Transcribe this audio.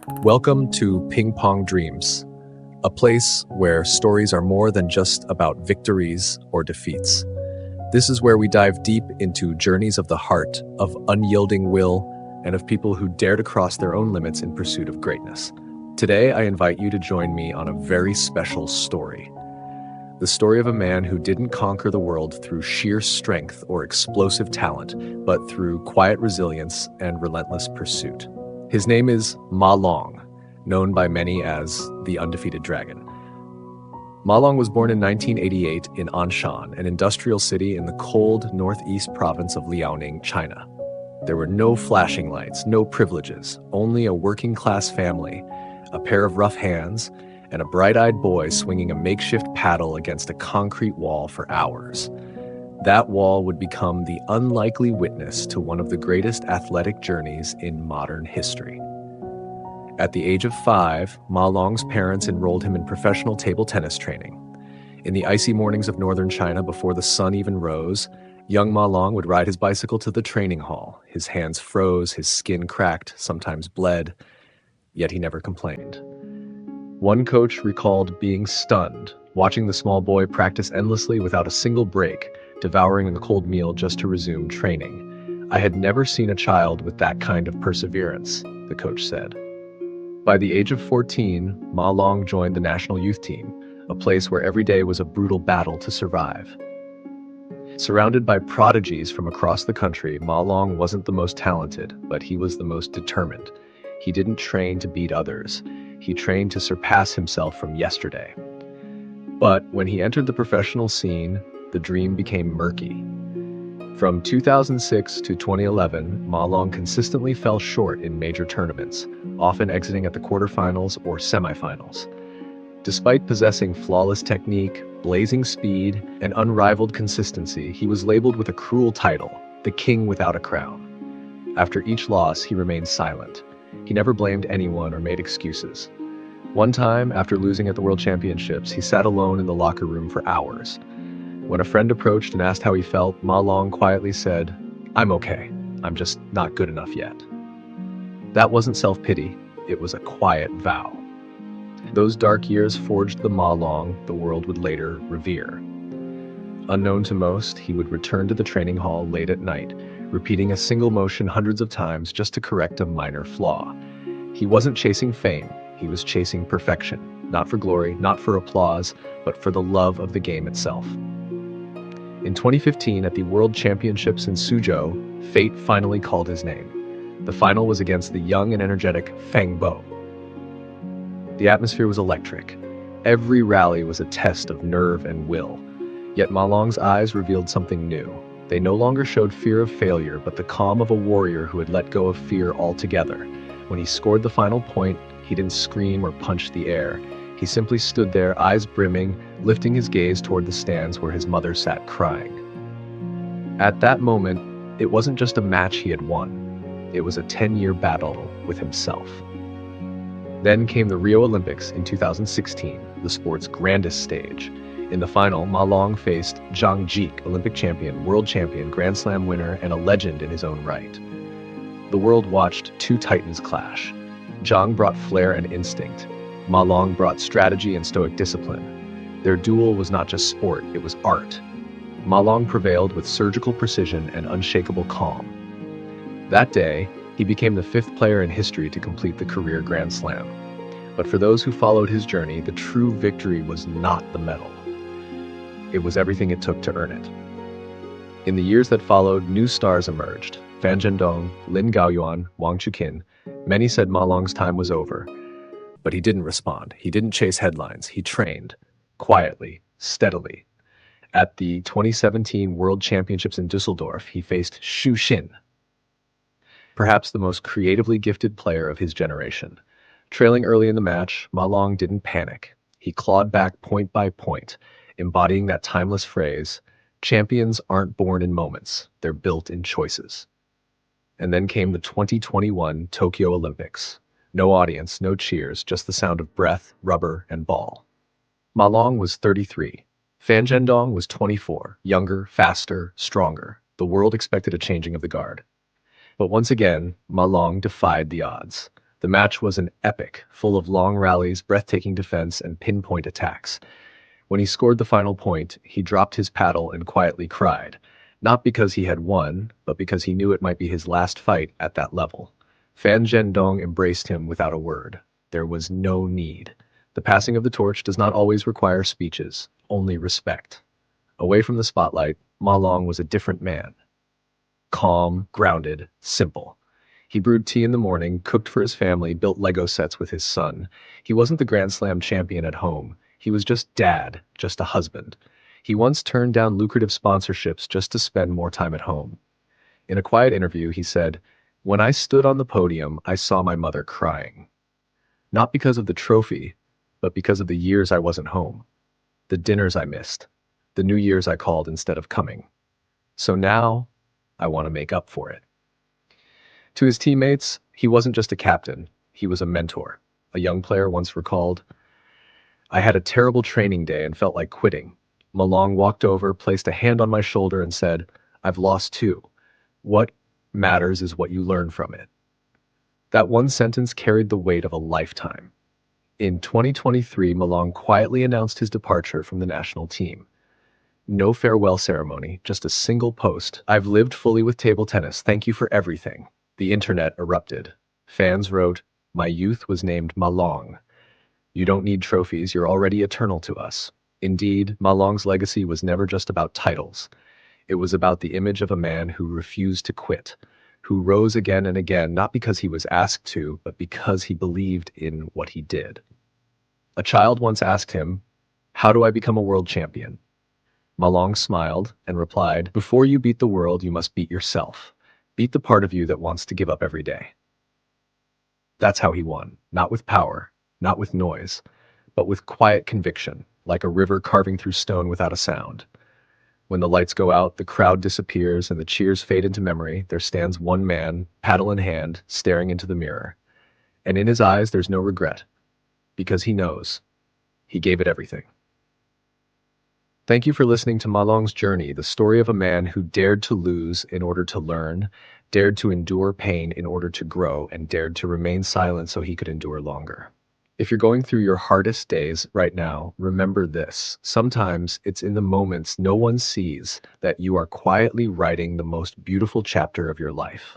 Welcome to Pong Dreams, a place where stories are more than just about victories or defeats. This is where we dive deep into journeys of the heart, of unyielding will, and of people who dare to cross their own limits in pursuit of greatness. Today, I invite you to join me on a very special story. The story of a man who didn't conquer the world through sheer strength or explosive talent, but through quiet resilience and relentless pursuit. His name is MaLong, known by many as the Undefeated Dragon. MaLong was born in 1988 in Anshan, an industrial city in the cold northeast province of Liaoning, China. There were no flashing lights, no privileges, only a working-class family, a pair of rough hands, and a bright-eyed boy swinging a makeshift paddle against a concrete wall for hours. That wall would become the unlikely witness to one of the greatest athletic journeys in modern history. At the age of 5, MaLong's parents enrolled him in professional table tennis training. In the icy mornings of northern China before the sun even rose, young MaLong would ride his bicycle to the training hall. His hands froze, his skin cracked, sometimes bled, yet he never complained. One coach recalled being stunned, watching the small boy practice endlessly without a single break, devouring the cold meal just to resume training. "I had never seen a child with that kind of perseverance," the coach said. By the age of 14, MaLong joined the national youth team, a place where every day was a brutal battle to survive. Surrounded by prodigies from across the country, MaLong wasn't the most talented, but he was the most determined. He didn't train to beat others. He trained to surpass himself from yesterday. But when he entered the professional scene, the dream became murky. From 2006 to 2011, MaLong consistently fell short in major tournaments, often exiting at the quarterfinals or semifinals. Despite possessing flawless technique, blazing speed, and unrivaled consistency, he was labeled with a cruel title, the king without a crown. After each loss, he remained silent. He never blamed anyone or made excuses. One time, after losing at the World Championships, he sat alone in the locker room for hours. When a friend approached and asked how he felt, MaLong quietly said, "I'm okay. I'm just not good enough yet." That wasn't self-pity, it was a quiet vow. Those dark years forged the MaLong the world would later revere. Unknown to most, he would return to the training hall late at night, repeating a single motion hundreds of times just to correct a minor flaw. He wasn't chasing fame, he was chasing perfection, not for glory, not for applause, but for the love of the game itself. In 2015, at the World Championships in Suzhou, fate finally called his name. The final was against the young and energetic Feng Bo. The atmosphere was electric. Every rally was a test of nerve and will. Yet MaLong's eyes revealed something new. They no longer showed fear of failure, but the calm of a warrior who had let go of fear altogether. When he scored the final point, he didn't scream or punch the air. He simply stood there, eyes brimming, lifting his gaze toward the stands where his mother sat crying. At that moment, it wasn't just a match he had won. It was a 10-year battle with himself. Then came the Rio Olympics in 2016, the sport's grandest stage. In the final, MaLong faced Zhang Jike, Olympic champion, world champion, Grand Slam winner, and a legend in his own right. The world watched two titans clash. Zhang brought flair and instinct. MaLong brought strategy and stoic discipline. Their duel was not just sport, it was art. MaLong prevailed with surgical precision and unshakable calm. That day, he became the 5th player in history to complete the career Grand Slam. But for those who followed his journey, the true victory was not the medal. It was everything it took to earn it. In the years that followed, new stars emerged. Fan Zhendong, Lin Gaoyuan, Wang Chuqin. Many said MaLong's time was over. But he didn't respond. He didn't chase headlines. He trained, quietly, steadily. At the 2017 World Championships in Düsseldorf, he faced Xu Xin, perhaps the most creatively gifted player of his generation. Trailing early in the match, MaLong didn't panic. He clawed back point by point, embodying that timeless phrase, "Champions aren't born in moments, they're built in choices." And then came the 2021 Tokyo Olympics. No audience, no cheers, just the sound of breath, rubber, and ball. MaLong was 33. Fan Zhendong was 24, younger, faster, stronger. The world expected a changing of the guard. But once again, MaLong defied the odds. The match was an epic, full of long rallies, breathtaking defense, and pinpoint attacks. When he scored the final point, he dropped his paddle and quietly cried, not because he had won, but because he knew it might be his last fight at that level. Fan Zhendong embraced him without a word. There was no need. The passing of the torch does not always require speeches, only respect. Away from the spotlight, MaLong was a different man. Calm, grounded, simple. He brewed tea in the morning, cooked for his family, built Lego sets with his son. He wasn't the Grand Slam champion at home. He was just dad, just a husband. He once turned down lucrative sponsorships just to spend more time at home. In a quiet interview, he said, "When I stood on the podium, I saw my mother crying. Not because of the trophy, but because of the years I wasn't home. The dinners I missed. The New Year's I called instead of coming. So now, I want to make up for it." To his teammates, he wasn't just a captain, he was a mentor. A young player once recalled, "I had a terrible training day and felt like quitting. MaLong walked over, placed a hand on my shoulder and said, 'I've lost too. What matters is what you learn from it.'" That one sentence carried the weight of a lifetime. In 2023, MaLong quietly announced his departure from the national team. No farewell ceremony, just a single post. "I've lived fully with table tennis. Thank you for everything." The internet erupted. Fans wrote, "My youth was named MaLong. You don't need trophies, you're already eternal to us." Indeed, MaLong's legacy was never just about titles. It was about the image of a man who refused to quit, who rose again and again, not because he was asked to, but because he believed in what he did. A child once asked him, "How do I become a world champion?" MaLong smiled and replied, "Before you beat the world, you must beat yourself. Beat the part of you that wants to give up every day." That's how he won, not with power, not with noise, but with quiet conviction, like a river carving through stone without a sound. When the lights go out, the crowd disappears, and the cheers fade into memory, there stands one man, paddle in hand, staring into the mirror. And in his eyes, there's no regret, because he knows he gave it everything. Thank you for listening to MaLong's journey, the story of a man who dared to lose in order to learn, dared to endure pain in order to grow, and dared to remain silent so he could endure longer. If you're going through your hardest days right now, remember this. Sometimes it's in the moments no one sees that you are quietly writing the most beautiful chapter of your life.